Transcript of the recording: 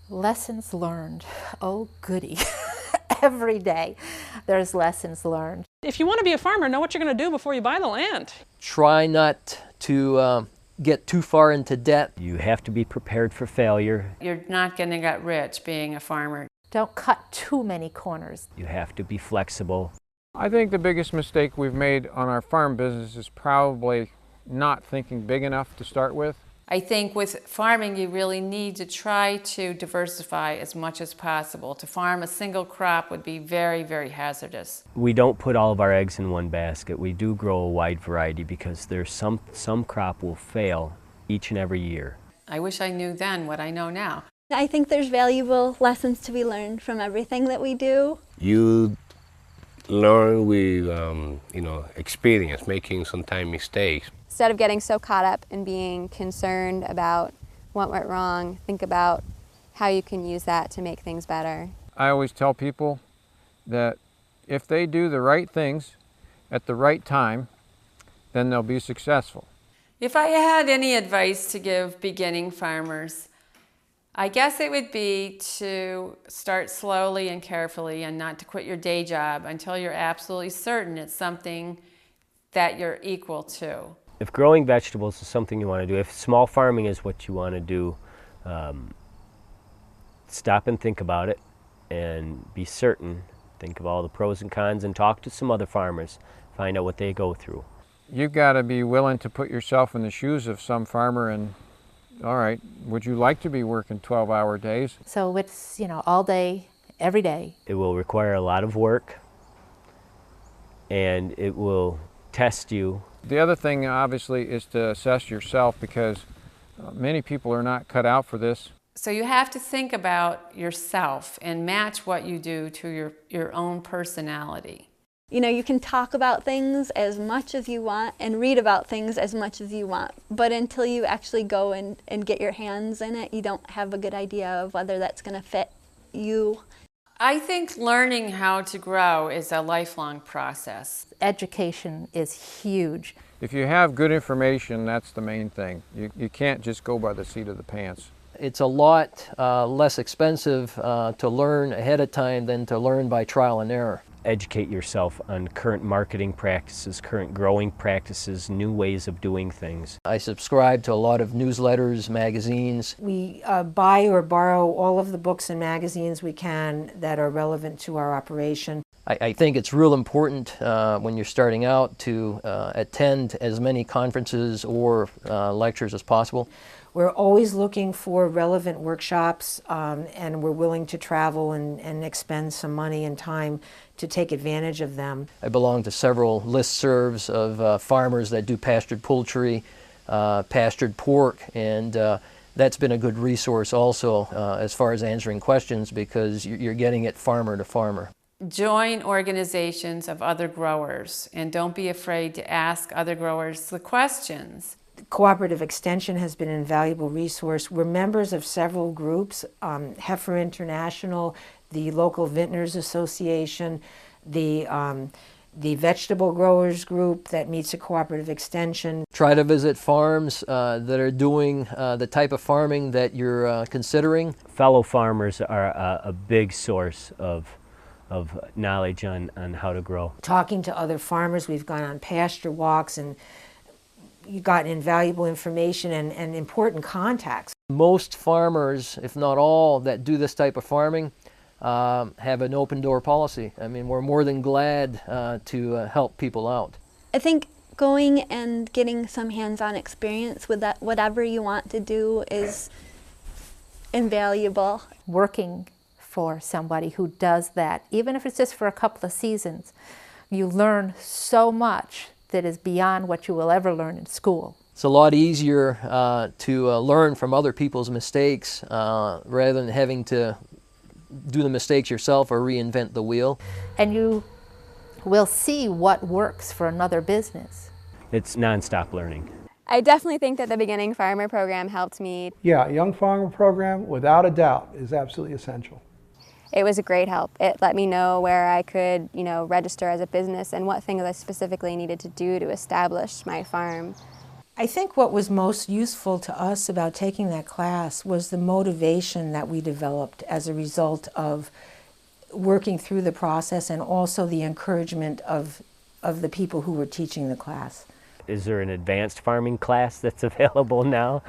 Lessons learned. Oh, goody. Every day there's lessons learned. If you want to be a farmer, know what you're going to do before you buy the land. Try not to get too far into debt. You have to be prepared for failure. You're not going to get rich being a farmer. Don't cut too many corners. You have to be flexible. I think the biggest mistake we've made on our farm business is probably not thinking big enough to start with. I think with farming you really need to try to diversify as much as possible. To farm a single crop would be very, very hazardous. We don't put all of our eggs in one basket. We do grow a wide variety because there's some crop will fail each and every year. I wish I knew then what I know now. I think there's valuable lessons to be learned from everything that we do. You learn with experience, making sometimes mistakes. Instead of getting so caught up in being concerned about what went wrong, think about how you can use that to make things better. I always tell people that if they do the right things at the right time, then they'll be successful. If I had any advice to give beginning farmers, I guess it would be to start slowly and carefully and not to quit your day job until you're absolutely certain it's something that you're equal to. If growing vegetables is something you want to do, if small farming is what you want to do, stop and think about it and be certain. Think of all the pros and cons and talk to some other farmers. Find out what they go through. You've got to be willing to put yourself in the shoes of some farmer and, all right, would you like to be working 12-hour days? So it's, all day, every day. It will require a lot of work and it will test you. The other thing, obviously, is to assess yourself because many people are not cut out for this. So you have to think about yourself and match what you do to your own personality. You can talk about things as much as you want and read about things as much as you want, but until you actually go and get your hands in it, you don't have a good idea of whether that's going to fit you. I think learning how to grow is a lifelong process. Education is huge. If you have good information, that's the main thing. You can't just go by the seat of the pants. It's a lot less expensive to learn ahead of time than to learn by trial and error. Educate yourself on current marketing practices, current growing practices, new ways of doing things. I subscribe to a lot of newsletters, magazines. We buy or borrow all of the books and magazines we can that are relevant to our operation. I think it's real important when you're starting out to attend as many conferences or lectures as possible. We're always looking for relevant workshops and we're willing to travel and expend some money and time to take advantage of them. I belong to several listservs of farmers that do pastured poultry, pastured pork, and that's been a good resource also as far as answering questions because you're getting it farmer to farmer. Join organizations of other growers and don't be afraid to ask other growers the questions. Cooperative Extension has been an invaluable resource. We're members of several groups, Heifer International, the local Vintners Association, the Vegetable Growers Group that meets at Cooperative Extension. Try to visit farms that are doing the type of farming that you're considering. Fellow farmers are a big source of knowledge on how to grow. Talking to other farmers, we've gone on pasture walks and you've gotten invaluable information and important contacts. Most farmers, if not all, that do this type of farming have an open door policy. I mean, we're more than glad to help people out. I think going and getting some hands-on experience with that, whatever you want to do, is invaluable. Working for somebody who does that, even if it's just for a couple of seasons, you learn so much that is beyond what you will ever learn in school. It's a lot easier to learn from other people's mistakes rather than having to do the mistakes yourself or reinvent the wheel. And you will see what works for another business. It's nonstop learning. I definitely think that the Beginning Farmer program helped me. Yeah, a Young Farmer program, without a doubt, is absolutely essential. It was a great help. It let me know where I could, register as a business and what things I specifically needed to do to establish my farm. I think what was most useful to us about taking that class was the motivation that we developed as a result of working through the process, and also the encouragement of the people who were teaching the class. Is there an advanced farming class that's available now